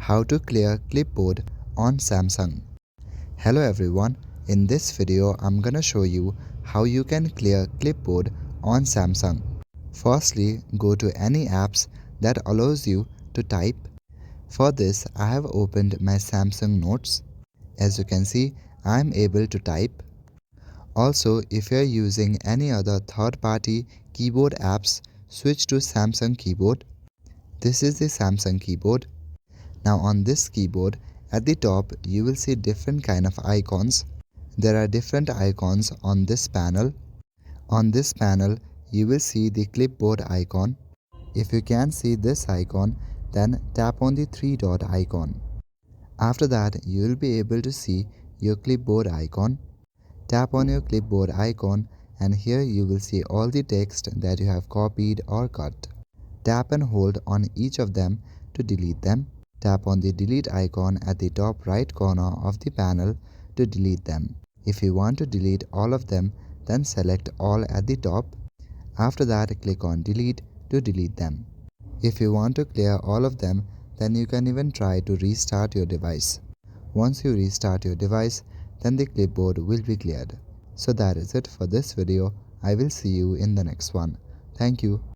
How to clear Clipboard on Samsung. Hello everyone, in this video I'm gonna show you how you can clear Clipboard on Samsung. Firstly, go to any apps that allows you to type. For this, I have opened my Samsung Notes. As you can see, I am able to type. Also, if you are using any other third-party keyboard apps, switch to Samsung Keyboard. This is the Samsung Keyboard. Now on this keyboard, at the top you will see different kind of icons. There are different icons on this panel. On this panel, you will see the clipboard icon. If you can see this icon, then tap on the three dot icon. After that, you will be able to see your clipboard icon. Tap on your clipboard icon and here you will see all the text that you have copied or cut. Tap and hold on each of them to delete them. Tap on the delete icon at the top right corner of the panel to delete them. If you want to delete all of them, then select all at the top. After that, click on delete to delete them. If you want to clear all of them, then you can even try to restart your device. Once you restart your device, then the clipboard will be cleared. So that is it for this video. I will see you in the next one. Thank you.